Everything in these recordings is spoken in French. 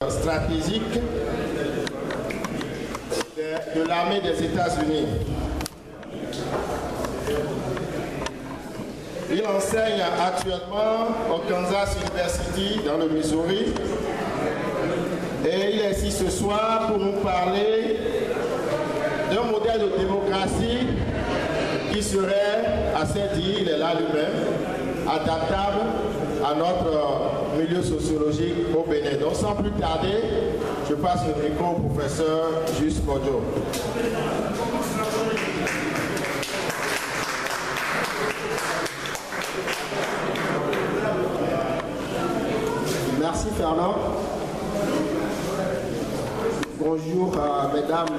stratégique de l'armée des États-Unis. Il enseigne actuellement au Kansas University dans le Missouri et il est ici ce soir pour nous parler d'un modèle de démocratie qui serait, assez dit, il est là lui-même, adaptable à notre milieu sociologique au Bénin. Donc sans plus tarder, je passe le micro au professeur Juste Kodjo. Merci Fernand. Bonjour mesdames,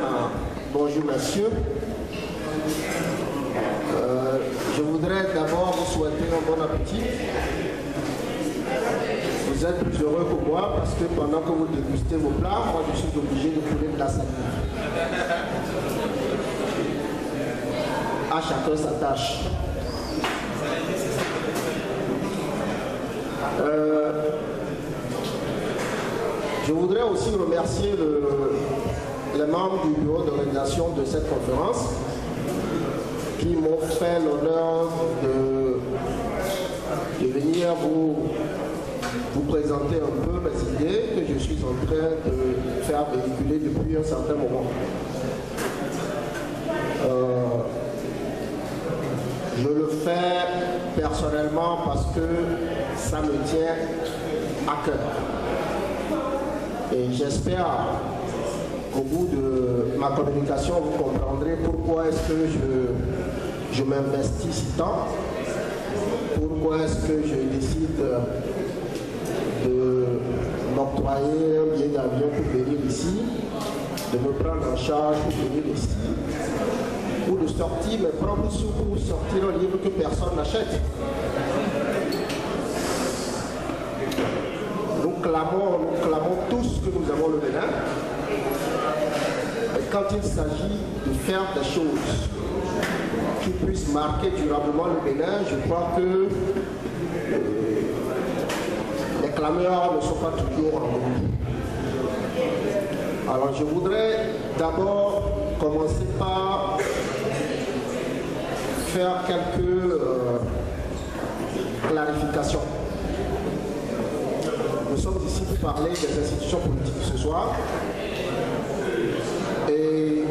bonjour messieurs. Je voudrais d'abord vous souhaiter un bon appétit. Vous êtes plus heureux que moi parce que pendant que vous dégustez vos plats, moi je suis obligé de couler de la salive. À chacun sa tâche. Je voudrais aussi remercier les membres du bureau d'organisation de cette conférence qui m'ont fait l'honneur de venir vous présenter un peu mes idées que je suis en train de faire véhiculer depuis un certain moment. Je le fais personnellement parce que ça me tient à cœur. Et j'espère qu'au bout de ma communication, vous comprendrez pourquoi est-ce que je m'investis si tant, pourquoi est-ce que je décide de m'octroyer un billet d'avion pour venir ici, de me prendre en charge pour venir ici, ou de sortir mes propres sous pour sortir un livre que personne n'achète. Nous clamons tous que nous avons le Bénin. Et quand il s'agit de faire des choses qui puissent marquer durablement le Bénin, je crois que les clameurs ne sont pas toujours en groupe. Alors je voudrais d'abord commencer par faire quelques clarifications. Nous sommes ici pour parler des institutions politiques ce soir. Et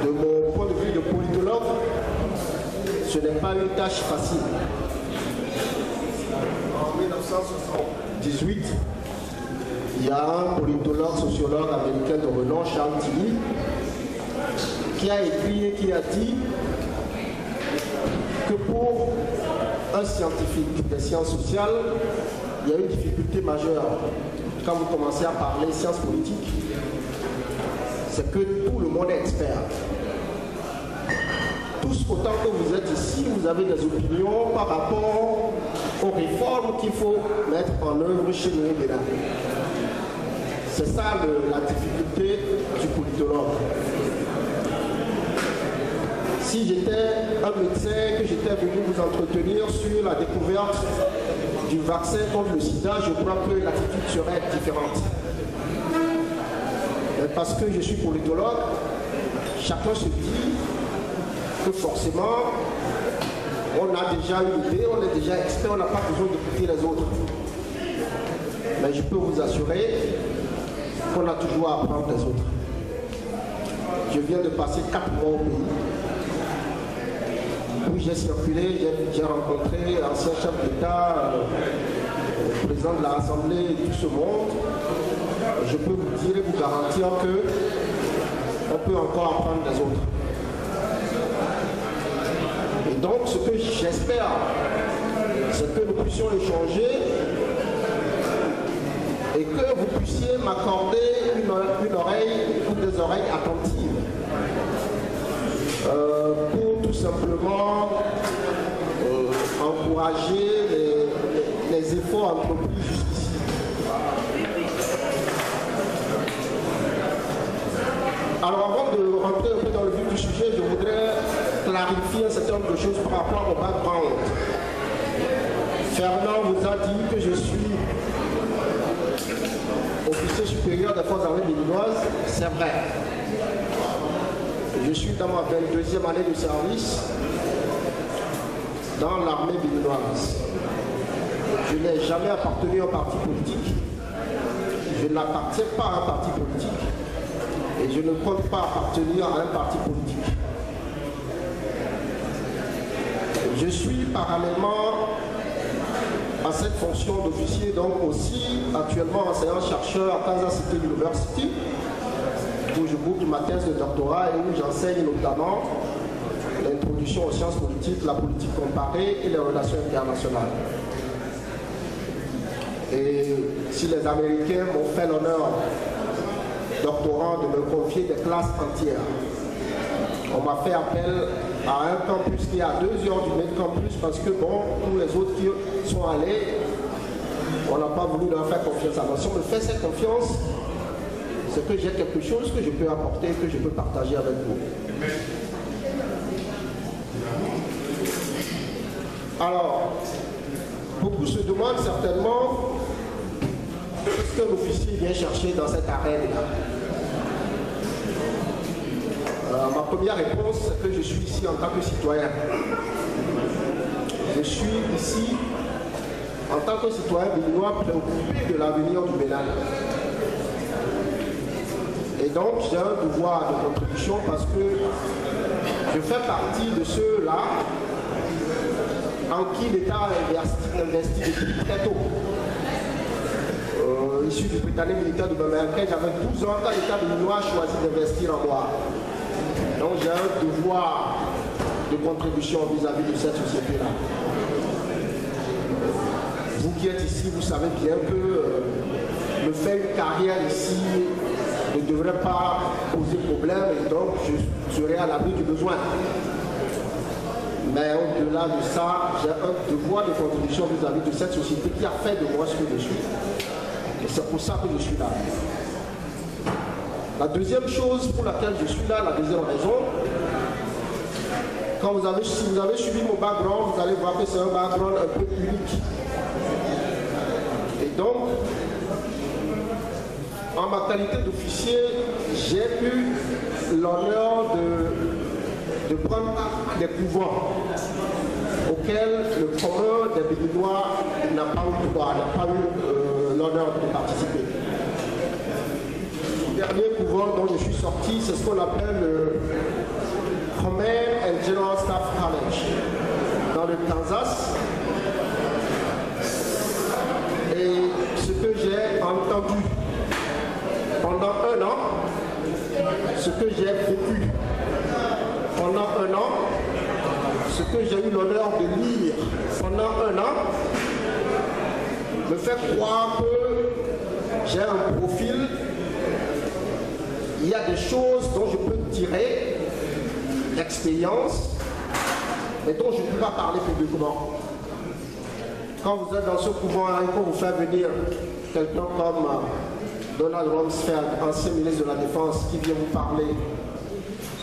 de mon point de vue de politologue, ce n'est pas une tâche facile. En 1978, il y a un politologue, sociologue américain de renom, Charles Tilly, qui a écrit et qui a dit que pour un scientifique des sciences sociales, il y a une difficulté majeure. Quand vous commencez à parler sciences politiques, c'est que tout le monde est expert. Tous, autant que vous êtes ici, vous avez des opinions par rapport aux réformes qu'il faut mettre en œuvre chez nous au Bénin. C'est ça la difficulté du politologue. Si j'étais un médecin, que j'étais venu vous entretenir sur la découverte du vaccin contre le sida, je crois que l'attitude serait différente. Mais parce que je suis politologue, chacun se dit que forcément, on a déjà une idée, on est déjà expert, on n'a pas besoin d'écouter les autres. Mais je peux vous assurer qu'on a toujours à apprendre des autres. Je viens de passer 4 mois au pays. Puis j'ai circulé, j'ai rencontré l'ancien chef d'État, le président de l'Assemblée, tout ce monde. Je peux vous dire et vous garantir qu'on peut encore apprendre des autres. Et donc ce que j'espère, c'est que nous puissions échanger et que vous puissiez m'accorder une oreille ou des oreilles attentives. Pour tout simplement encourager les efforts entrepris jusqu'ici. Alors avant de rentrer un peu dans le vif du sujet, je voudrais clarifier un certain nombre de choses par rapport au background. Fernand vous a dit que je suis supérieur des forces armées béninoises, c'est vrai. Je suis dans ma 22e année de service dans l'armée béninoise. Je n'ai jamais appartenu à un parti politique. Je n'appartiens pas à un parti politique. Et je ne compte pas appartenir à un parti politique. Je suis parallèlement à cette fonction d'officier, donc aussi actuellement enseignant-chercheur à Kansas City University, où je boucle ma thèse de doctorat et où j'enseigne notamment l'introduction aux sciences politiques, la politique comparée et les relations internationales. Et si les Américains m'ont fait l'honneur, doctorant, de me confier des classes entières, on m'a fait appel à un campus qui est à 2 heures du même campus parce que, bon, tous les autres qui sont allés, on n'a pas voulu leur faire confiance. Alors, si on me fait cette confiance, c'est que j'ai quelque chose que je peux apporter, que je peux partager avec vous. Alors, beaucoup se demandent certainement ce qu'un officier vient chercher dans cette arène-là. Ma première réponse, c'est que je suis ici en tant que citoyen. Je suis ici en tant que citoyen béninois préoccupé de l'avenir du Bénin. Et donc, j'ai un devoir de contribution parce que je fais partie de ceux-là en qui l'État a investi depuis très tôt. Issu du Britannique militaire de Bamberg, j'avais 12 ans quand l'État béninois a choisi d'investir en moi. Donc j'ai un devoir de contribution vis-à-vis de cette société-là. Vous qui êtes ici, vous savez bien que me faire une carrière ici ne devrait pas poser problème et donc je serai à l'abri du besoin. Mais au-delà de ça, j'ai un devoir de contribution vis-à-vis de cette société qui a fait de moi ce que je suis. Et c'est pour ça que je suis là. La deuxième chose pour laquelle je suis là, la deuxième raison, si vous avez suivi mon background, vous allez voir que c'est un background un peu unique. Et donc, en ma qualité d'officier, j'ai eu l'honneur de prendre des couvents auxquels le commun des Béninois n'a pas eu droit, n'a pas eu l'honneur de participer. Le dernier couvent dont je suis sorti, c'est ce qu'on appelle le Command and General Staff College dans le Kansas. Et ce que j'ai entendu pendant un an, ce que j'ai vécu pendant un an, ce que j'ai eu l'honneur de lire pendant un an, me fait croire que j'ai un profil. Il y a des choses dont je peux tirer d'expérience, mais dont je ne peux pas parler publiquement. Quand vous êtes dans ce couvent et qu'on vous fait venir quelqu'un comme Donald Rumsfeld, ancien ministre de la Défense, qui vient vous parler,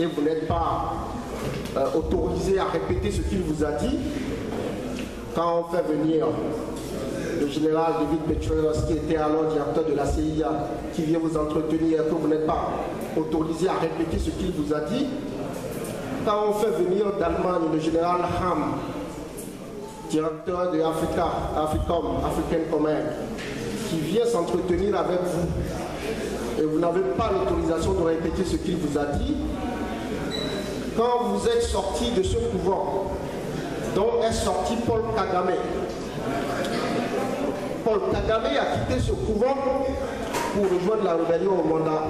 et vous n'êtes pas autorisé à répéter ce qu'il vous a dit, quand on fait venir le général David Petraeus, qui était alors directeur de la CIA, qui vient vous entretenir, que vous n'êtes pas autorisé à répéter ce qu'il vous a dit, quand on fait venir d'Allemagne le général Ham, directeur de Africom, African Command, qui vient s'entretenir avec vous, et vous n'avez pas l'autorisation de répéter ce qu'il vous a dit, quand vous êtes sorti de ce couvent, dont est sorti Paul Kagame. Paul Kagame a quitté ce couvent pour rejoindre la rébellion au Rwanda.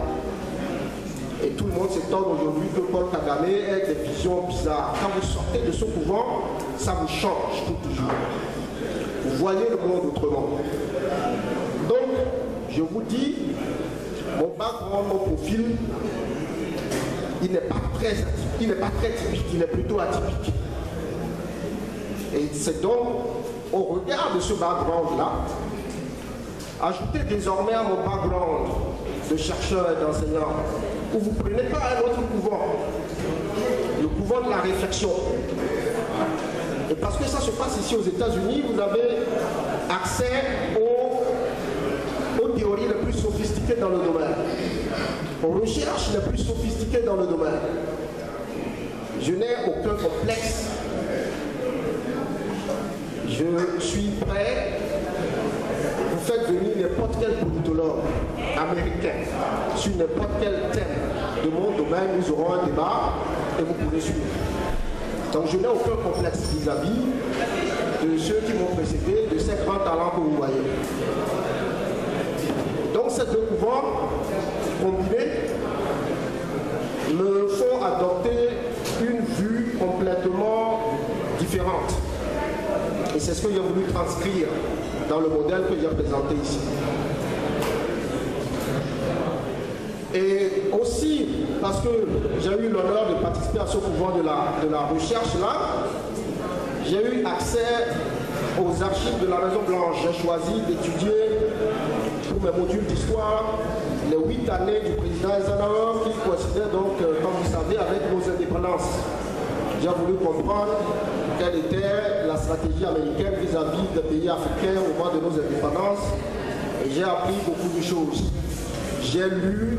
Et tout le monde s'étonne aujourd'hui que Paul Kagame ait des visions bizarres. Quand vous sortez de ce couvent, ça vous change tout toujours. Vous voyez le monde autrement. Donc, je vous dis, mon background, mon profil, il n'est pas très typique, il est plutôt atypique. Et c'est donc, au regard de ce background-là, ajoutez désormais à mon background de chercheur et d'enseignant, où vous ne prenez pas un autre couvent, le couvent de la réflexion. Et parce que ça se passe ici aux États-Unis, vous avez accès aux théories les plus sophistiquées dans le domaine. recherche les plus sophistiquées dans le domaine. Je n'ai aucun complexe. Je suis prêt. Vous faites venir n'importe quel politologue américain sur n'importe quel thème de mon domaine, nous aurons un débat et vous pourrez suivre. Donc je n'ai aucun complexe vis-à-vis de ceux qui m'ont précédé, de ces grands talents que vous voyez. Donc ces deux courants combinés me font adopter une vue complètement différente. Et c'est ce que j'ai voulu transcrire dans le modèle que j'ai présenté ici. Et aussi, parce que j'ai eu l'honneur de participer à ce mouvement de la recherche là, j'ai eu accès aux archives de la Maison Blanche. J'ai choisi d'étudier pour mes modules d'histoire les 8 années du président Eisenhower qui coïncidaient donc, comme vous savez, avec nos indépendances. J'ai voulu comprendre quelle était la stratégie américaine vis-à-vis des pays africains au moment de nos indépendances. Et j'ai appris beaucoup de choses. J'ai lu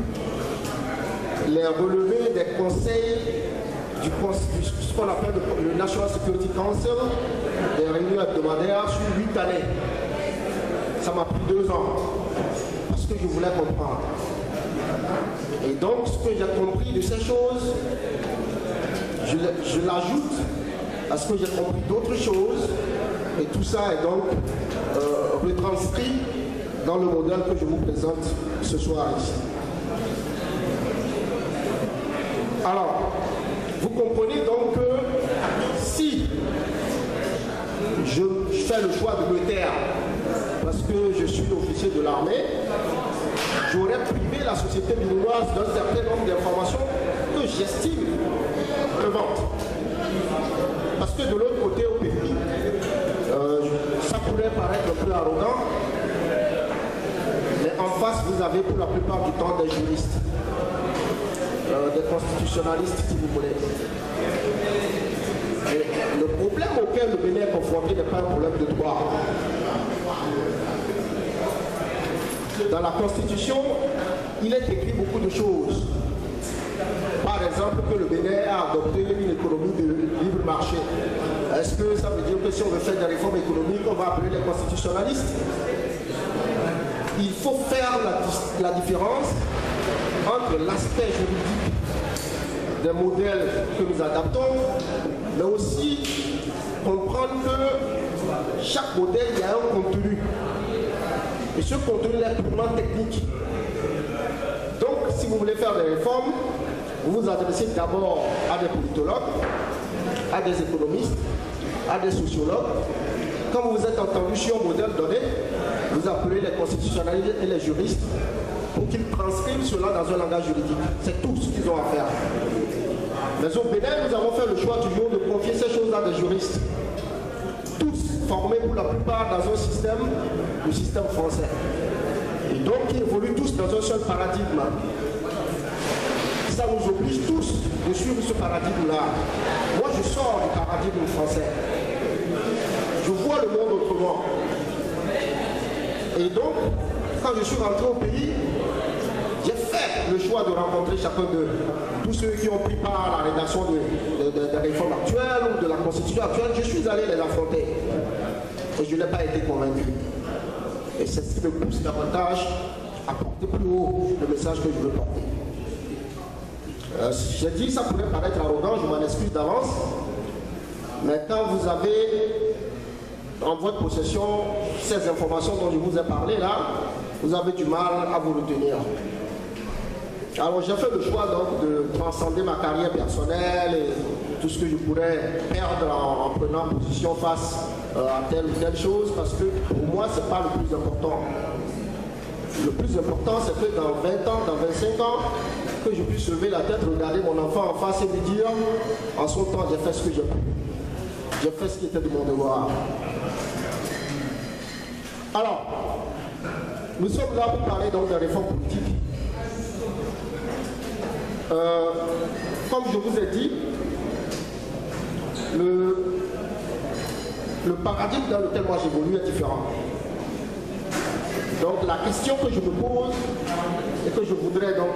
les relevés des conseils ce qu'on appelle le National Security Council, des réunions hebdomadaires sur 8 années. Ça m'a pris 2 ans, parce que je voulais comprendre. Et donc, ce que j'ai compris de ces choses, je l'ajoute à ce que j'ai compris d'autres choses, et tout ça est donc retranscrit dans le modèle que je vous présente ce soir ici. Alors, vous comprenez donc que si je fais le choix de me taire parce que je suis officier de l'armée, j'aurais privé la société béninoise d'un certain nombre d'informations que j'estime relevantes. Parce que de l'autre côté au pays, ça pourrait paraître un peu arrogant, mais en face vous avez pour la plupart du temps des juristes. Des constitutionnalistes si vous voulez. Et le problème auquel le Bénin est confronté n'est pas un problème de droit. Dans la Constitution, il est écrit beaucoup de choses. Par exemple, que le Bénin a adopté une économie de libre marché. Est-ce que ça veut dire que si on veut faire des réformes économiques, on va appeler les constitutionnalistes? Il faut faire la différence entre l'aspect juridique des modèles que nous adaptons, mais aussi comprendre que chaque modèle, il y a un contenu. Et ce contenu est purement technique. Donc, si vous voulez faire des réformes, vous vous adressez d'abord à des politologues, à des économistes, à des sociologues. Quand vous vous êtes entendu sur un modèle donné, vous appelez les constitutionnalistes et les juristes pour qu'ils transcrivent cela dans un langage juridique. C'est tout ce qu'ils ont à faire. Mais au Bénin, nous avons fait le choix toujours de confier ces choses à des juristes. Tous formés pour la plupart dans un système, le système français. Et donc, ils évoluent tous dans un seul paradigme. Ça nous oblige tous de suivre ce paradigme-là. Moi, je sors du paradigme français. Je vois le monde autrement. Et donc, quand je suis rentré au pays, j'ai fait le choix de rencontrer chacun d'eux. Tous ceux qui ont pris part à la rédaction des réformes actuelles ou de la constitution actuelle, je suis allé les affronter. Et je n'ai pas été convaincu. Et c'est ce qui me pousse davantage à porter plus haut le message que je veux porter. J'ai dit, ça pourrait paraître arrogant, je m'en excuse d'avance. Mais quand vous avez en votre possession ces informations dont je vous ai parlé là, vous avez du mal à vous retenir. Alors j'ai fait le choix donc de transcender ma carrière personnelle et tout ce que je pourrais perdre en prenant position face à telle ou telle chose, parce que pour moi ce n'est pas le plus important. Le plus important c'est que dans 20 ans, dans 25 ans, que je puisse lever la tête, regarder mon enfant en face et lui dire, en son temps j'ai fait ce que j'ai pu. J'ai fait ce qui était de mon devoir. Alors, nous sommes là pour parler donc des réformes politiques. Comme je vous ai dit, le paradigme dans lequel moi j'évolue est différent. Donc la question que je me pose et que je voudrais donc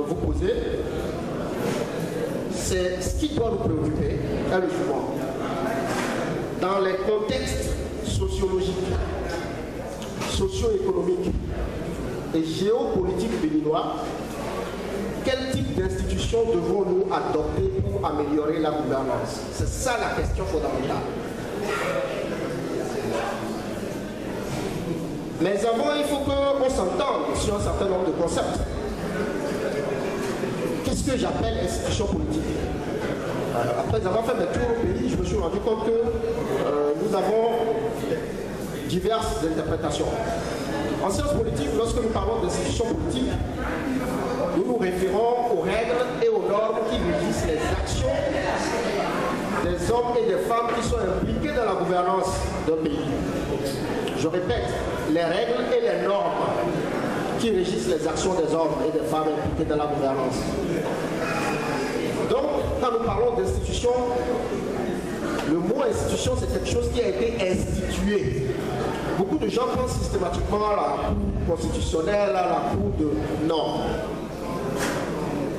vous poser, c'est ce qui doit nous préoccuper est le suivant. Dans les contextes sociologiques, socio-économiques et géopolitiques béninois, quel type d'institutions devons-nous adopter pour améliorer la gouvernance? C'est ça la question fondamentale. Mais avant, il faut qu'on s'entende sur un certain nombre de concepts. Qu'est-ce que j'appelle institution politique? Après avoir fait mes tours au pays, je me suis rendu compte que nous avons diverses interprétations. En sciences politiques, lorsque nous parlons d'institutions politiques, nous nous référons aux règles et aux normes qui régissent les actions des hommes et des femmes qui sont impliqués dans la gouvernance d'un pays. Je répète, les règles et les normes qui régissent les actions des hommes et des femmes impliqués dans la gouvernance. Donc, quand nous parlons d'institution, le mot institution, c'est quelque chose qui a été institué. Beaucoup de gens pensent systématiquement à la Cour constitutionnelle, à la Cour de... Non.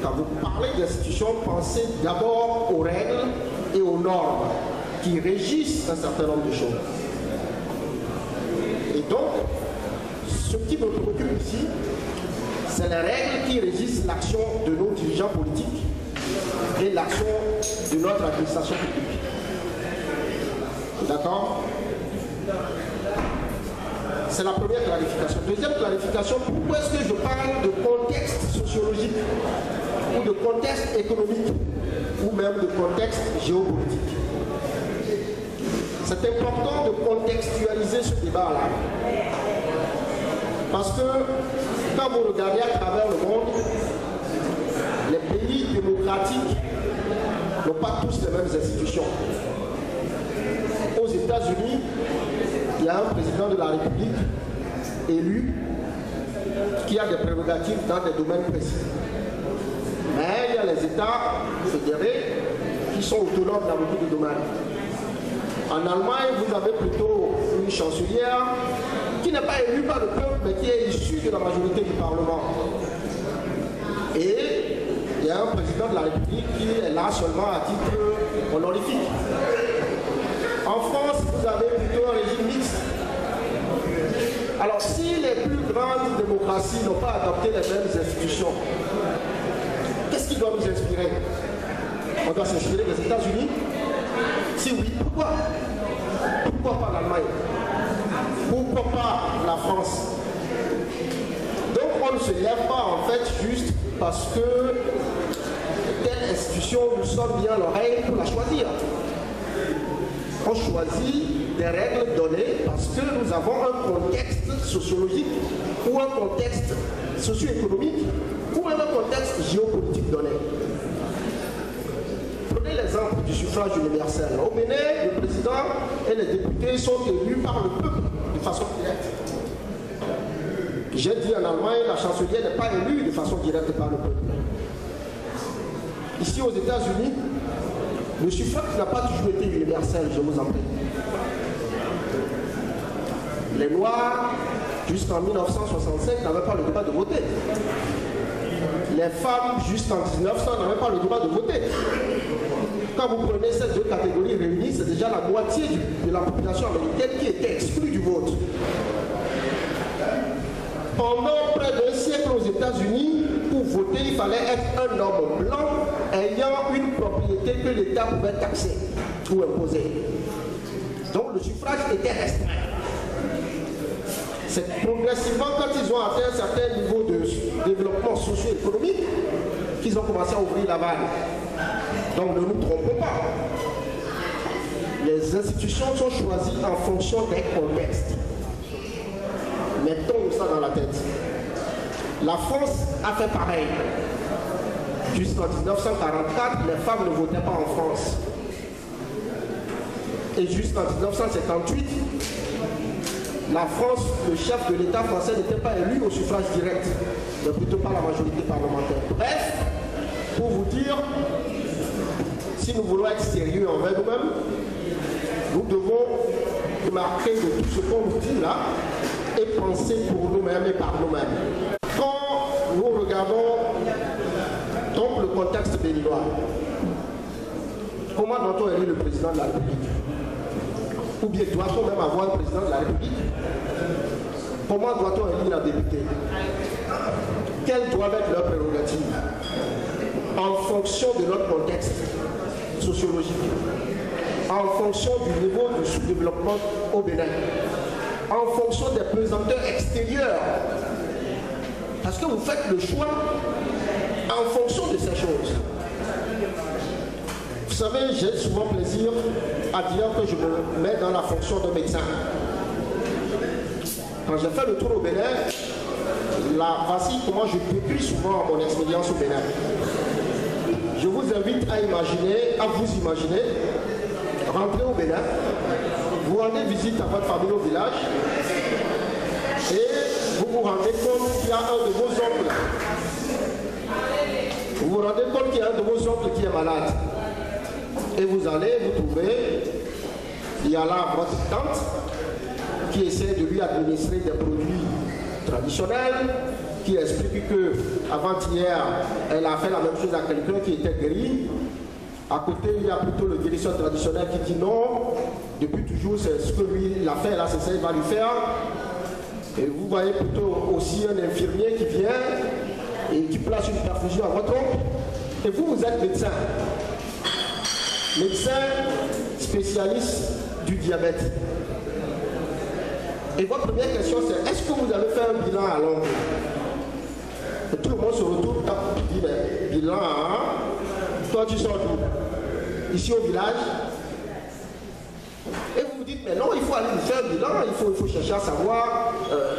Quand vous parlez d'institution, pensez d'abord aux règles et aux normes qui régissent un certain nombre de choses. Et donc, ce qui me préoccupe ici, c'est les règles qui régissent l'action de nos dirigeants politiques et l'action de notre administration publique. D'accord? C'est la première clarification. Deuxième clarification, pourquoi est-ce que je parle de contexte sociologique ou de contexte économique ou même de contexte géopolitique? C'est important de contextualiser ce débat-là. Parce que quand vous regardez à travers le monde, les pays démocratiques n'ont pas tous les mêmes institutions. Aux États-Unis, il y a un président de la République élu qui a des prérogatives dans des domaines précis. Mais il y a les États fédérés qui sont autonomes dans beaucoup de domaines. En Allemagne, vous avez plutôt une chancelière qui n'est pas élue par le peuple, mais qui est issue de la majorité du Parlement. Et il y a un président de la République qui est là seulement à titre honorifique. En France, vous avez plutôt un régime mixte. Alors, si les plus grandes démocraties n'ont pas adopté les mêmes institutions, qu'est-ce qui doit nous inspirer? On doit s'inspirer des États-Unis? Si oui, pourquoi? Pourquoi pas l'Allemagne? Pourquoi pas la France? Donc, on ne se lève pas en fait juste parce que telle institution nous sonne bien l'oreille pour la choisir. On choisit des règles données parce que nous avons un contexte sociologique ou un contexte socio-économique ou même un contexte géopolitique donné. Prenez l'exemple du suffrage universel. Au Bénin, le président et les députés sont élus par le peuple de façon directe. J'ai dit en Allemagne, la chancelière n'est pas élue de façon directe par le peuple. Ici aux États-Unis, le suffrage n'a pas toujours été universel, je vous en prie. Les Noirs, jusqu'en 1965, n'avaient pas le droit de voter. Les femmes, jusqu'en 1900, n'avaient pas le droit de voter. Quand vous prenez ces deux catégories réunies, c'est déjà la moitié de la population américaine qui était exclue du vote. Pendant près d'un siècle aux États-Unis, pour voter, il fallait être un homme blanc ayant une propriété que l'État pouvait taxer ou imposer. Donc le suffrage était restreint. C'est progressivement, quand ils ont atteint un certain niveau de développement socio-économique, qu'ils ont commencé à ouvrir la vanne. Donc ne nous trompons pas. Les institutions sont choisies en fonction des contextes. Mettons ça dans la tête. La France a fait pareil. Jusqu'en 1944, les femmes ne votaient pas en France. Et jusqu'en 1958, la France, le chef de l'État français n'était pas élu au suffrage direct, mais plutôt par la majorité parlementaire. Bref, pour vous dire, si nous voulons être sérieux envers nous-mêmes, nous devons marquer de tout ce qu'on nous dit là et penser pour nous-mêmes et par nous-mêmes. Quand nous regardons donc le contexte béninois, comment doit-on élire le président de la République? Ou bien doit-on même avoir un président de la République? Comment doit-on élire un député? Quelles doivent être leurs prérogatives? En fonction de notre contexte sociologique, en fonction du niveau de sous-développement au Bénin, en fonction des pesanteurs extérieures. Parce que vous faites le choix en fonction de ces choses. Vous savez, j'ai souvent plaisir à dire que je me mets dans la fonction de médecin. Quand j'ai fait le tour au Bénin, voici comment je décris souvent mon expérience au Bénin. Je vous invite à vous imaginer, rentrer au Bénin, vous rendez visite à votre famille au village et vous vous rendez compte qu'il y a un de vos oncles. Vous vous rendez compte qu'il y a un de vos oncles qui est malade. Et vous allez vous trouver, il y a là votre tante qui essaie de lui administrer des produits traditionnels, qui explique que avant-hier, elle a fait la même chose à quelqu'un qui était guéri. À côté, il y a plutôt le guérisseur traditionnel qui dit non, depuis toujours, c'est ce que lui il a fait, là, c'est ça, il va lui faire. Et vous voyez plutôt aussi un infirmier qui vient et qui place une perfusion à votre oncle. Et vous, vous êtes médecin. Médecin spécialiste du diabète. Et votre première question, c'est est-ce que vous avez fait un bilan à l'ongle? Et tout le monde se retourne et dit, mais bilan, hein? Toi tu sors d'où? Ici au village? Et vous vous dites, mais non, il faut aller faire un bilan, il faut chercher à savoir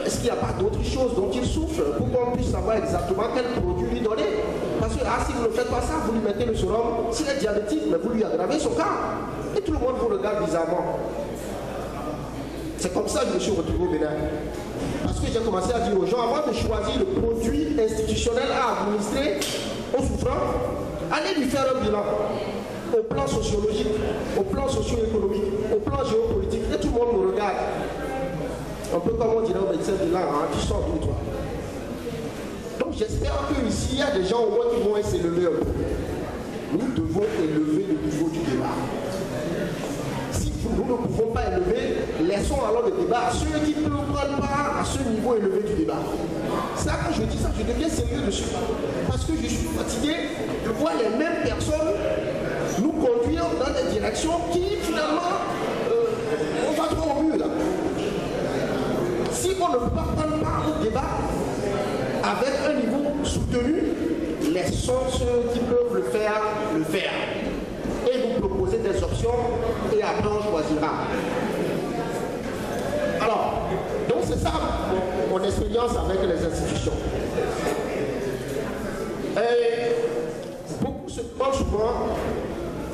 est-ce qu'il n'y a pas d'autres choses dont il souffre pour qu'on puisse savoir exactement quel produit lui donner. Parce que si vous ne faites pas ça, vous lui mettez le sérum, s'il est diabétique, mais vous lui aggravez son cas. Et tout le monde vous regarde bizarrement. C'est comme ça que je me suis retrouvé au Bénin. Parce que j'ai commencé à dire aux gens, avant de choisir le produit institutionnel à administrer aux souffrants, allez lui faire un bilan au plan sociologique, au plan socio-économique, au plan géopolitique, et tout le monde me regarde. Un peu comme on dirait au médecin bilan, hein, tu sors d'où toi? Donc j'espère qu'ici, il y a des gens au moins qui vont s'élever un peu. Nous devons élever le niveau du débat. Si nous ne pouvons pas élever, laissons alors le débat à ceux qui ne prennent pas à ce niveau élevé du débat. Ça, quand je dis ça, je deviens sérieux dessus. Parce que je suis fatigué de voir les mêmes personnes nous conduire dans des directions qui, finalement, on va trop au mur là. Si on ne peut pas prendre part au débat avec un niveau soutenu, laissons ceux qui peuvent le faire. Et vous proposer des options et après on choisira. Alors, donc c'est ça mon expérience avec les institutions. Et beaucoup se demandent souvent,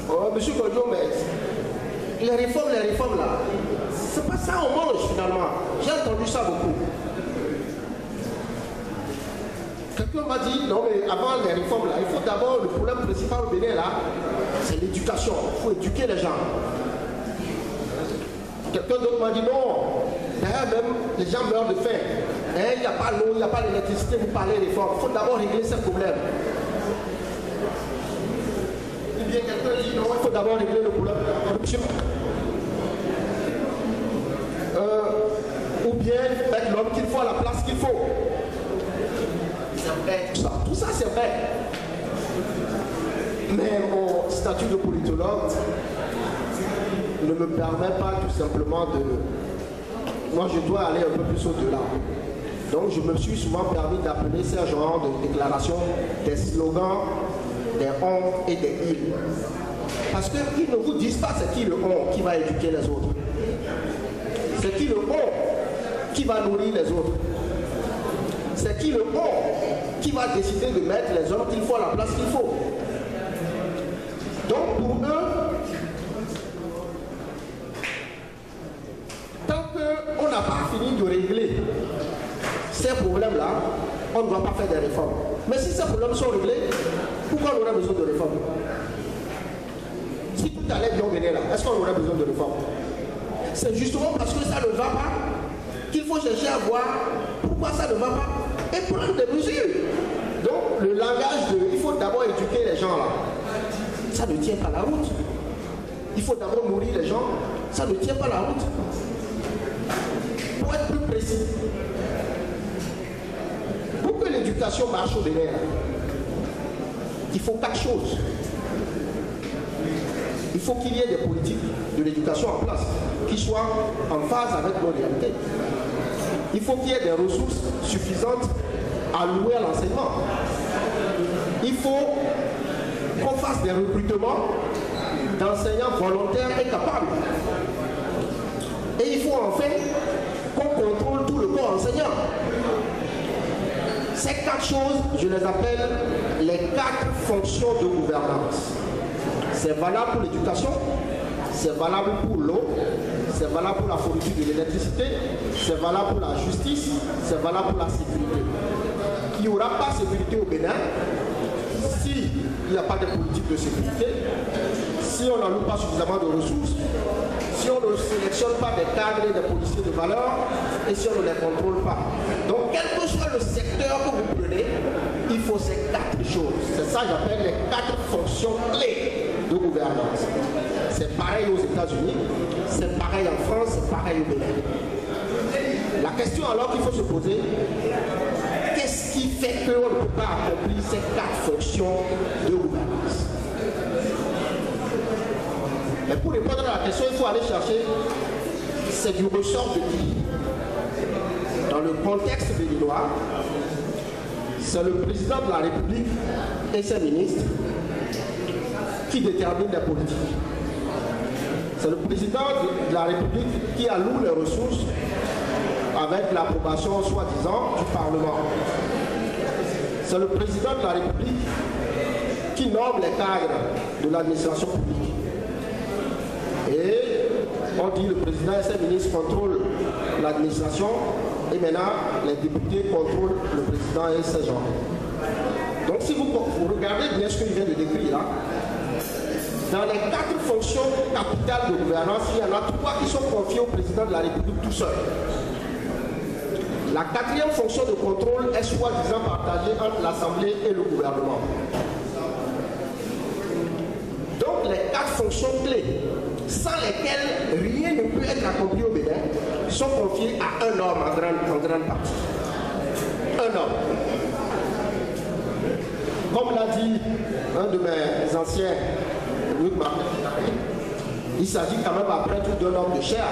oh, monsieur Godjo, mais les réformes là, c'est pas ça on mange finalement. J'ai entendu ça beaucoup. Quelqu'un m'a dit, non mais avant les réformes là, il faut d'abord, le problème principal au Bénin là, c'est l'éducation. Il faut éduquer les gens. Quelqu'un d'autre m'a dit, non, d'ailleurs même les gens meurent de faim. Il n'y a pas l'eau, il n'y a pas l'électricité, vous parlez des réformes. Il faut d'abord régler ces problèmes. Ou bien quelqu'un dit, non, il faut d'abord régler le problème de la corruption. Ou bien mettre l'homme qu'il faut à la place qu'il faut. Tout ça c'est vrai. Mais mon statut de politologue ne me permet pas tout simplement de... Moi je dois aller un peu plus au-delà. Donc je me suis souvent permis d'appeler ces genres de déclarations des slogans, des on et des il. Parce qu'ils ne vous disent pas c'est qui le on qui va éduquer les autres. C'est qui le on qui va nourrir les autres. C'est qui le on qui va décider de mettre les hommes qu'il faut à la place qu'il faut. Donc pour eux, tant qu'on n'a pas fini de régler ces problèmes-là, on ne doit pas faire des réformes. Mais si ces problèmes sont réglés, pourquoi on aurait besoin de réformes? Si tout allait bien au Bénin là, est-ce qu'on aurait besoin de réformes? C'est justement parce que ça ne va pas qu'il faut chercher à voir pourquoi ça ne va pas et prendre des mesures. Donc le langage de il faut d'abord éduquer les gens là, ça ne tient pas la route. Il faut d'abord nourrir les gens, ça ne tient pas la route. Pour être plus précis, pour que l'éducation marche au Bénin, il faut 4 choses. Il faut qu'il y ait des politiques de l'éducation en place qui soient en phase avec nos réalités. Il faut qu'il y ait des ressources suffisantes allouées à l'enseignement. Il faut qu'on fasse des recrutements d'enseignants volontaires et capables. Et il faut enfin qu'on contrôle tout le corps enseignant. Ces 4 choses, je les appelle les 4 fonctions de gouvernance. C'est valable pour l'éducation, c'est valable pour l'eau, c'est valable pour la fourniture de l'électricité, c'est valable pour la justice, c'est valable pour la sécurité. Il n'y aura pas de sécurité au Bénin s'il n'y a pas de politique de sécurité, si on n'alloue pas suffisamment de ressources, si on ne sélectionne pas des cadres et des policiers de valeur et si on ne les contrôle pas. Donc quel que soit le secteur que vous prenez, il faut ces 4 choses. C'est ça que j'appelle les 4 fonctions clés de gouvernance. C'est pareil aux États-Unis, c'est pareil en France, c'est pareil au Bénin. La question alors qu'il faut se poser, qu'est-ce qui fait qu'on ne peut pas accomplir ces 4 fonctions de gouvernance? Mais pour répondre à la question, il faut aller chercher, c'est du ressort de qui? Dans le contexte béninois, c'est le président de la République et ses ministres qui déterminent les politiques. C'est le président de la République qui alloue les ressources avec l'approbation soi-disant du Parlement. C'est le président de la République qui nomme les cadres de l'administration publique. Et on dit le président et ses ministres contrôlent l'administration et maintenant les députés contrôlent le président et ses gens. Donc si vous regardez bien ce que je viens de décrire là, dans les 4 fonctions capitales de gouvernance, il y en a 3 qui sont confiées au président de la République tout seul. La 4e fonction de contrôle est soi-disant partagée entre l'Assemblée et le gouvernement. Donc les 4 fonctions clés, sans lesquelles rien ne peut être accompli au Bénin, sont confiées à un homme en grande partie. Un homme. Comme l'a dit un de mes anciens, il s'agit quand même après tout d'un homme de chair.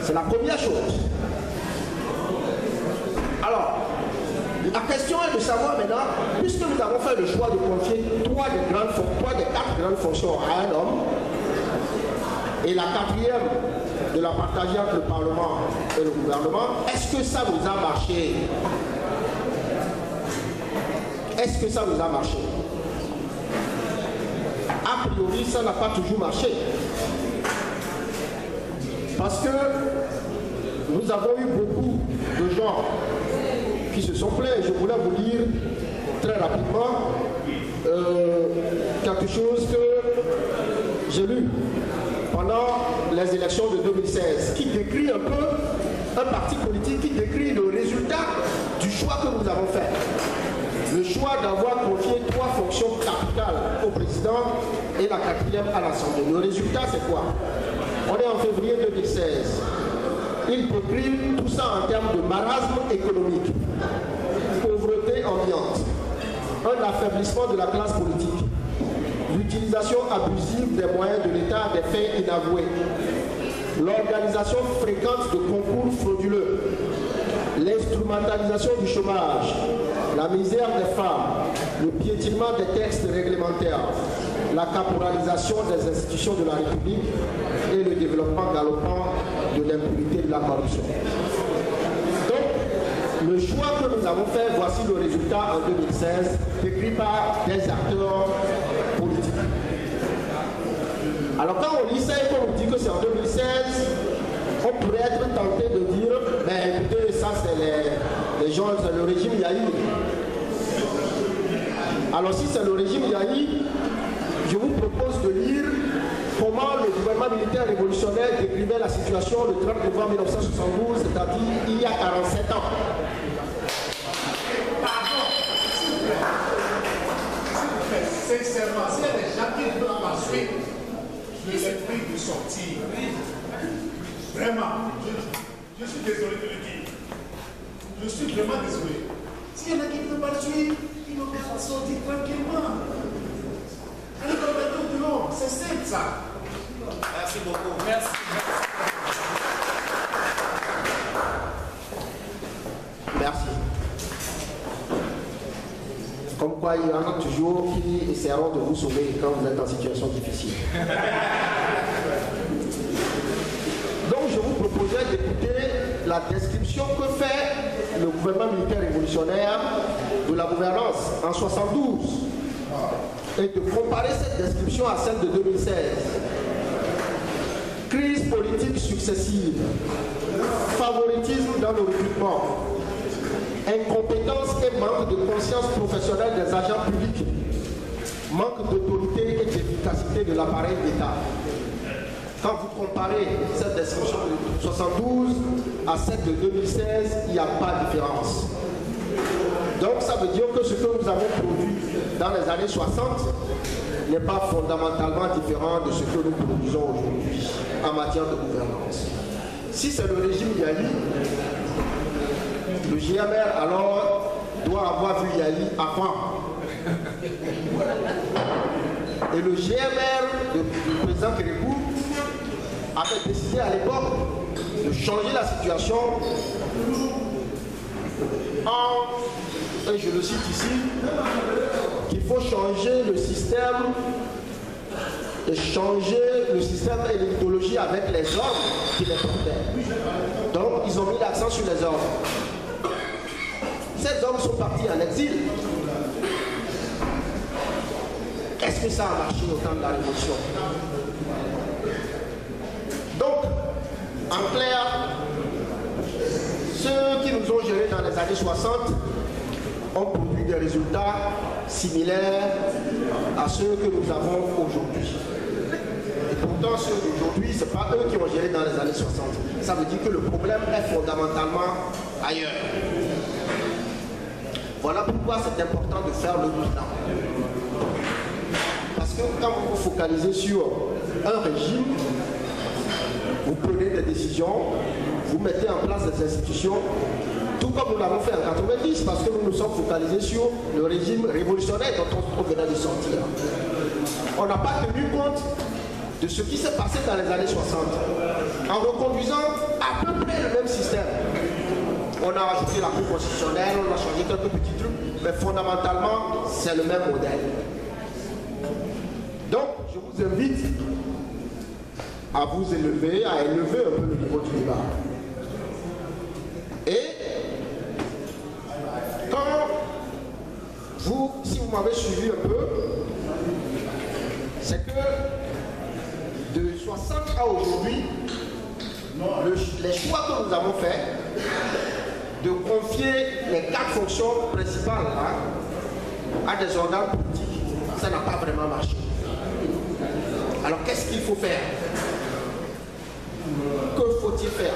C'est la première chose. Alors, la question est de savoir maintenant, puisque nous avons fait le choix de confier 3 des 4 grandes fonctions à un homme, et la 4e de la partager entre le Parlement et le gouvernement, est-ce que ça nous a marché? Est-ce que ça nous a marché? A priori, ça n'a pas toujours marché. Parce que nous avons eu beaucoup de gens qui se sont plaints. Je voulais vous lire très rapidement quelque chose que j'ai lu pendant les élections de 2016, qui décrit un peu un parti politique, qui décrit le résultat du choix que nous avons fait. Le choix d'avoir confié 3 fonctions capitales au président et la 4e à l'Assemblée. Le résultat, c'est quoi? On est en février 2016. Il décrit tout ça en termes de marasme économique, pauvreté ambiante, un affaiblissement de la classe politique, l'utilisation abusive des moyens de l'État à des fins inavouées, l'organisation fréquente de concours frauduleux, l'instrumentalisation du chômage, la misère des femmes, le piétinement des textes réglementaires, la caporalisation des institutions de la République et le développement galopant de l'impunité de la corruption. Donc, le choix que nous avons fait, voici le résultat en 2016, décrit par des acteurs politiques. Alors quand on lit ça et qu'on nous dit que c'est en 2016, on pourrait être tenté de dire, mais écoutez, ça c'est les gens, c'est le régime Yahi. Alors si c'est le régime Yahi, je vous propose de lire comment le gouvernement militaire révolutionnaire décrivait la situation le 30 novembre 1972, c'est-à-dire il y a 47 ans. Pardon, sincèrement, s'il y a des gens qui ne peuvent pas suivre, je les prie de sortir. Vraiment, je suis désolé de le dire. Je suis vraiment désolé. S'il y en a qui ne peuvent pas le suivre, ils n'ont qu'à sortir tranquillement. Allez dans le bateau de l'homme, c'est simple ça. Merci beaucoup. Merci. Merci. Comme quoi, il y en a toujours qui essaieront de vous sauver quand vous êtes en situation difficile. Donc, je vous proposais d'écouter la description que fait le gouvernement militaire révolutionnaire de la gouvernance en 1972 et de comparer cette description à celle de 2016. Crise politique successive, favoritisme dans le recrutement, incompétence et manque de conscience professionnelle des agents publics, manque d'autorité et d'efficacité de l'appareil d'État. Quand vous comparez cette description de 72 à celle de 2016, il n'y a pas de différence. Donc ça veut dire que ce que nous avons produit dans les années 60 n'est pas fondamentalement différent de ce que nous produisons aujourd'hui en matière de gouvernance. Si c'est le régime Yali, le GMR alors doit avoir vu Yali avant. Et le GMR du président Kérékou avait décidé à l'époque de changer la situation et je le cite ici, qu'il faut changer le système et changer le système et l'idéologie avec les hommes qui les portaient. Donc ils ont mis l'accent sur les hommes. Ces hommes sont partis en exil. Est-ce que ça a marché au temps de la Révolution? Donc, en clair, ceux qui nous ont gérés dans les années 60 ont produit des résultats similaires à ceux que nous avons aujourd'hui. Et pourtant, ceux d'aujourd'hui, ce n'est pas eux qui ont géré dans les années 60. Ça veut dire que le problème est fondamentalement ailleurs. Voilà pourquoi c'est important de faire le bilan. Parce que quand vous vous focalisez sur un régime, vous prenez des décisions, vous mettez en place des institutions, tout comme nous l'avons fait en 90, parce que nous nous sommes focalisés sur le régime révolutionnaire dont on venait de sortir. On n'a pas tenu compte de ce qui s'est passé dans les années 60, en reconduisant à peu près le même système. On a rajouté la Cour constitutionnelle, on a changé quelques petits trucs, mais fondamentalement, c'est le même modèle. Donc, je vous invite à vous élever, à élever un peu le niveau du débat. Et quand vous, si vous m'avez suivi un peu, c'est que de 60 à aujourd'hui, les choix que nous avons faits de confier les 4 fonctions principales à des organes politiques, ça n'a pas vraiment marché. Alors qu'est-ce qu'il faut faire? Que faut-il faire?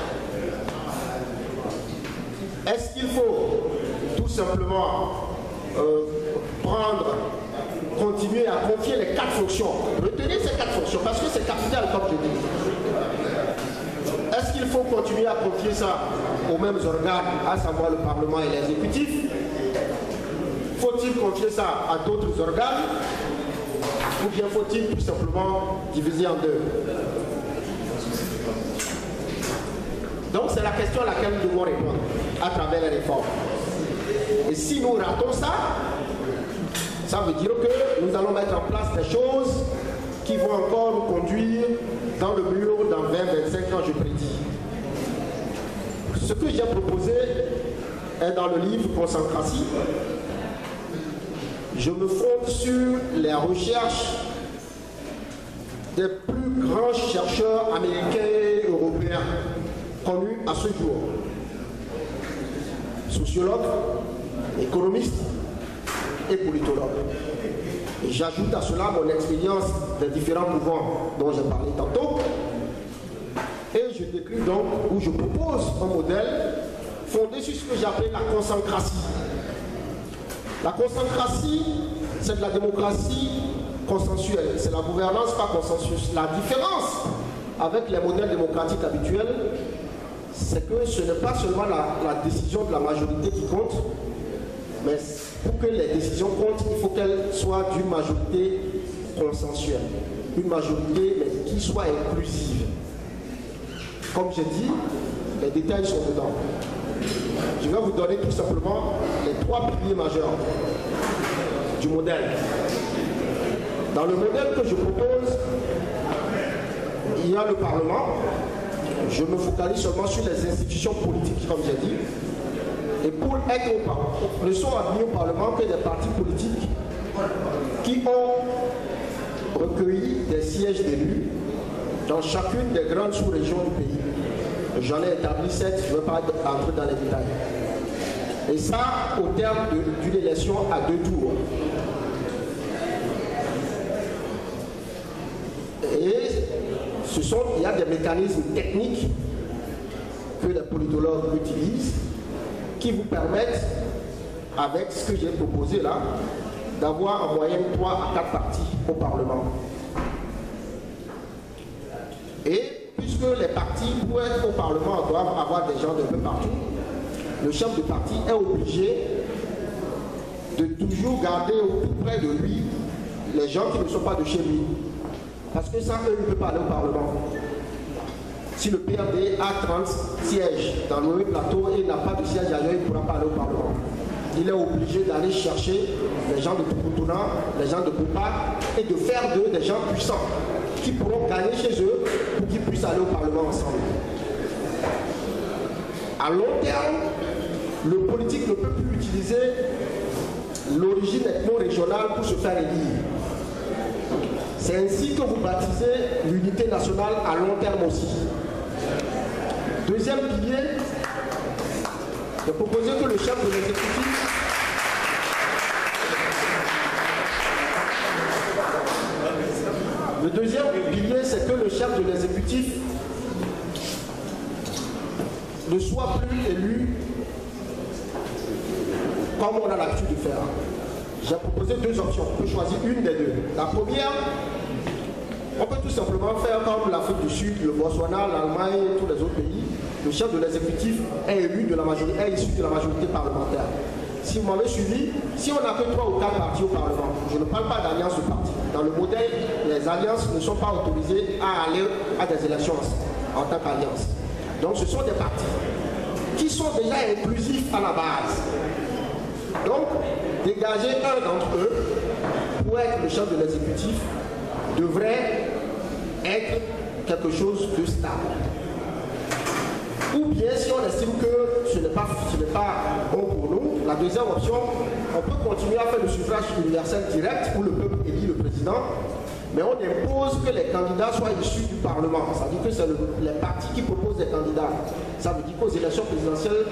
Est-ce qu'il faut tout simplement continuer à confier les 4 fonctions? Retenez ces 4 fonctions parce que c'est capital comme je dis. Est-ce qu'il faut continuer à confier ça aux mêmes organes, à savoir le Parlement et l'exécutif? Faut-il confier ça à d'autres organes? Ou bien faut-il tout simplement diviser en deux? Donc c'est la question à laquelle nous devons répondre à travers les réformes. Et si nous ratons ça, ça veut dire que nous allons mettre en place des choses qui vont encore nous conduire dans le mur dans 20-25 ans, je prédis. Ce que j'ai proposé est dans le livre Concentration. Je me fonde sur les recherches des plus grands chercheurs américains et européens connus à ce jour. Sociologues, économistes, et politologue. Et j'ajoute à cela mon expérience des différents mouvements dont j'ai parlé tantôt. Et je décris donc, ou je propose un modèle fondé sur ce que j'appelle la concentration. La concentration, c'est de la démocratie consensuelle, c'est la gouvernance par consensus. La différence avec les modèles démocratiques habituels, c'est que ce n'est pas seulement la décision de la majorité qui compte, mais pour que les décisions comptent, il faut qu'elles soient d'une majorité consensuelle, une majorité mais qui soit inclusive. Comme j'ai dit, les détails sont dedans. Je vais vous donner tout simplement les 3 piliers majeurs du modèle. Dans le modèle que je propose, il y a le Parlement. Je me focalise seulement sur les institutions politiques, comme j'ai dit. Et pour être au Parlement, ne sont admis au Parlement que des partis politiques qui ont recueilli des sièges d'élus dans chacune des grandes sous-régions du pays. J'en ai établi 7, je ne vais pas entrer dans les détails. Et ça, au terme d'une élection à 2 tours. Et il y a des mécanismes techniques que les politologues utilisent qui vous permettent, avec ce que j'ai proposé là, d'avoir en moyenne 3 à 4 partis au Parlement. Et puisque les partis, pour être au Parlement, doivent avoir des gens de peu partout, le chef de parti est obligé de toujours garder au plus près de lui les gens qui ne sont pas de chez lui. Parce que ça, eux, ne peuvent pas aller au Parlement. Si le PRD a 30 sièges dans le même plateau et n'a pas de siège ailleurs, il ne pourra pas aller au Parlement. Il est obligé d'aller chercher les gens de Tukutunan, les gens de Poupa, et de faire d'eux des gens puissants qui pourront gagner chez eux pour qu'ils puissent aller au Parlement ensemble. À long terme, le politique ne peut plus utiliser l'origine ethno-régionale pour se faire élire. C'est ainsi que vous baptisez l'unité nationale à long terme aussi. Deuxième pilier, de proposer que le chef de l'exécutif c'est que le chef de l'exécutif ne soit plus élu comme on a l'habitude de faire. J'ai proposé 2 options, on peut choisir une des 2. La première, on peut tout simplement faire comme l'Afrique du Sud, le Botswana, l'Allemagne et tous les autres pays. Le chef de l'exécutif est élu de la majorité, est issu de la majorité parlementaire. Si vous m'avez suivi, si on n'a que 3 ou 4 partis au Parlement, je ne parle pas d'alliance de partis. Dans le modèle, les alliances ne sont pas autorisées à aller à des élections en tant qu'alliance. Donc ce sont des partis qui sont déjà inclusifs à la base. Donc, dégager un d'entre eux pour être le chef de l'exécutif devrait être quelque chose de stable. Ou bien, si on estime que ce n'est pas bon pour nous, la deuxième option, on peut continuer à faire le suffrage universel direct où le peuple élit le président, mais on impose que les candidats soient issus du Parlement. Ça veut dire que c'est les partis qui proposent des candidats. Ça veut dire qu'aux élections présidentielles,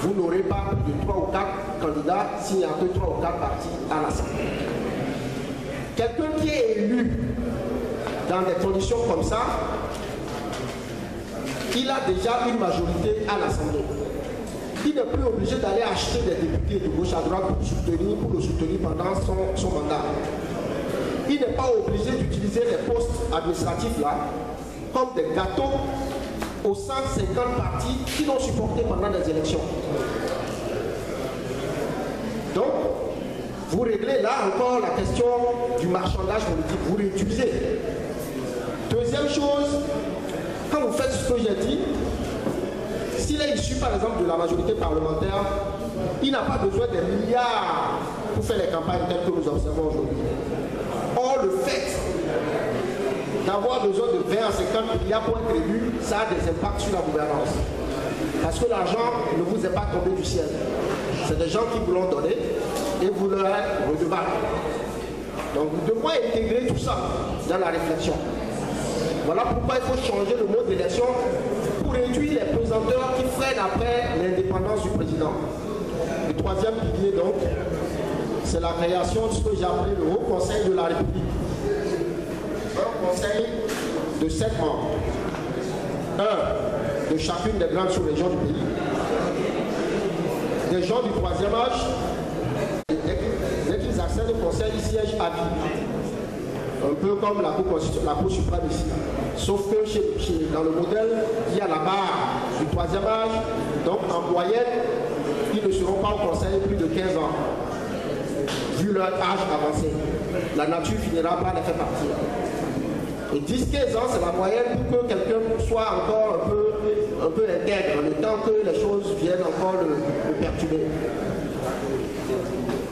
vous n'aurez pas plus de 3 ou 4 candidats s'il n'y a que 3 ou 4 partis à l'Assemblée. Quelqu'un qui est élu dans des conditions comme ça, il a déjà une majorité à l'Assemblée. Il n'est plus obligé d'aller acheter des députés de gauche à droite pour le soutenir pendant son mandat. Il n'est pas obligé d'utiliser les postes administratifs là comme des gâteaux aux 150 partis qui l'ont supporté pendant les élections. Donc, vous réglez là encore la question du marchandage politique, vous réutilisez. Deuxième chose, quand vous faites ce que j'ai dit, s'il est issu par exemple de la majorité parlementaire, il n'a pas besoin des milliards pour faire les campagnes telles que nous observons aujourd'hui. Or, le fait d'avoir besoin de 20 à 50 milliards pour être élu, ça a des impacts sur la gouvernance. Parce que l'argent ne vous est pas tombé du ciel. C'est des gens qui vous l'ont donné et vous leur êtes redevable. Donc nous devons intégrer tout ça dans la réflexion. Voilà pourquoi il faut changer le mode d'élection pour réduire les pesanteurs qui freinent après l'indépendance du président. Le troisième pilier donc, c'est la création de ce que j'ai appelé le Haut Conseil de la République. Un conseil de 7 membres. Un de chacune des grandes sous-régions du pays. Des gens du 3e âge, dès qu'ils accèdent au conseil, ils siègent à vie. Un peu comme la Cour suprême ici. Sauf que dans le modèle, il y a la barre du 3e âge. Donc en moyenne, ils ne seront pas au conseil plus de 15 ans. Vu leur âge avancé. La nature finira par les faire partir. Et 10-15 ans, c'est la moyenne pour que quelqu'un soit encore un peu intègre, le temps que les choses viennent encore le perturber.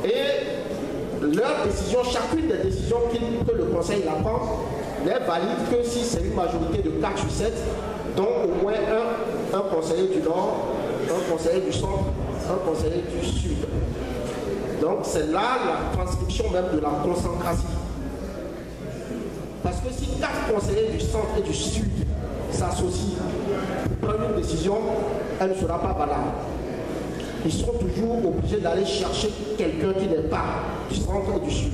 Et leur décision, chacune des décisions que le Conseil prend, n'est valide que si c'est une majorité de 4 sur 7, dont au moins un conseiller du Nord, un conseiller du Centre, un conseiller du Sud. Donc c'est là la transcription même de la concentration. Parce que si 4 conseillers du Centre et du Sud s'associent pour prendre une décision, elle ne sera pas valable. Ils seront toujours obligés d'aller chercher quelqu'un qui n'est pas du Centre et du Sud.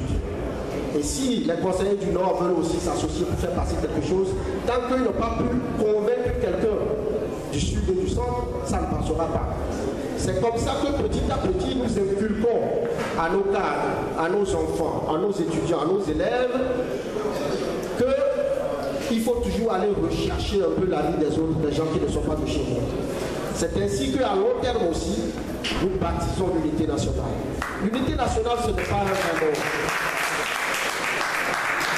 Et si les conseillers du Nord veulent aussi s'associer pour faire passer quelque chose, tant qu'ils n'ont pas pu convaincre quelqu'un du Sud et du Centre, ça ne passera pas. C'est comme ça que petit à petit, nous inculquons à nos cadres, à nos enfants, à nos étudiants, à nos élèves, qu'il faut toujours aller rechercher un peu la vie des autres, des gens qui ne sont pas de chez nous. C'est ainsi qu'à long terme aussi, nous baptisons l'unité nationale. L'unité nationale, ce n'est pas un grand mot.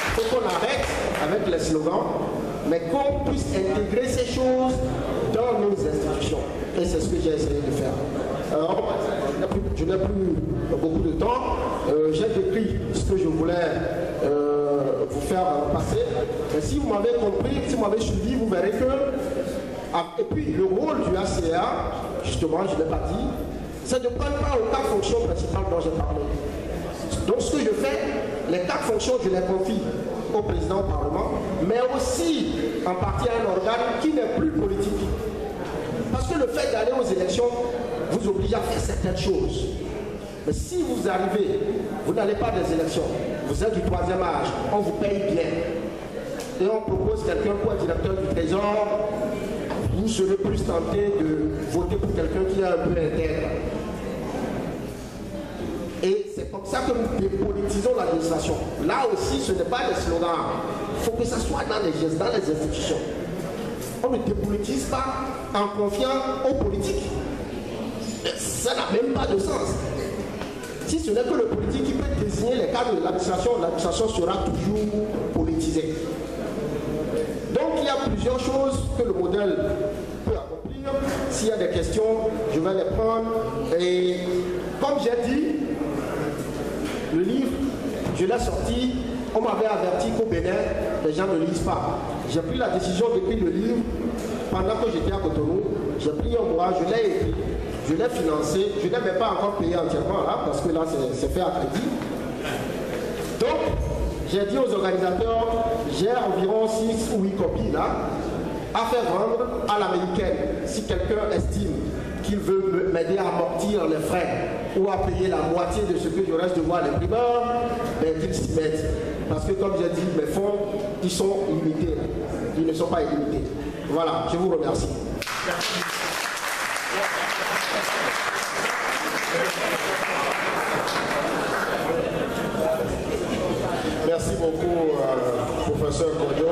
Il faut qu'on arrête avec les slogans, mais qu'on puisse intégrer ces choses dans nos institutions. Et c'est ce que j'ai essayé de faire. Alors, je n'ai plus beaucoup de temps. J'ai décrit ce que je voulais vous faire passer. Et si vous m'avez compris, si vous m'avez suivi, vous verrez que... Et puis, le rôle du ACA, justement, je ne l'ai pas dit, c'est de prendre part aux 4 fonctions principales dont j'ai parlé. Donc, ce que je fais, les 4 fonctions, je les confie au président du Parlement, mais aussi en partie à un organe qui n'est plus politique. Parce que le fait d'aller aux élections vous oblige à faire certaines choses. Mais si vous arrivez, vous n'allez pas des élections, vous êtes du 3e âge, on vous paye bien, et on propose quelqu'un pour être directeur du Trésor, vous serez plus tenté de voter pour quelqu'un qui est un peu intègre. Et c'est comme ça que nous dépolitisons l'administration. Là aussi, ce n'est pas des slogans. Il faut que ça soit dans les institutions. On ne dépolitise pas en confiant aux politiques. Ça n'a même pas de sens. Si ce n'est que le politique qui peut désigner les cadres de l'administration sera toujours politisée. Donc il y a plusieurs choses que le modèle peut accomplir. S'il y a des questions, je vais les prendre. Et comme j'ai dit, le livre, je l'ai sorti, on m'avait averti qu'au Bénin, les gens ne lisent pas. J'ai pris la décision d'écrire le livre pendant que j'étais à Cotonou. J'ai pris un mois, je l'ai écrit, je l'ai financé, je ne l'ai même pas encore payé entièrement là, parce que là c'est fait à crédit. Donc, j'ai dit aux organisateurs, j'ai environ 6 ou 8 copies là, à faire vendre à l'américaine. Si quelqu'un estime qu'il veut m'aider à amortir les frais ou à payer la moitié de ce que je reste de voir les primeurs, ben, qu'ils s'y mettent. Parce que comme j'ai dit, mes fonds, ils sont limités. Ils ne sont pas illimités. Voilà, je vous remercie. Merci beaucoup, professeur Kodio.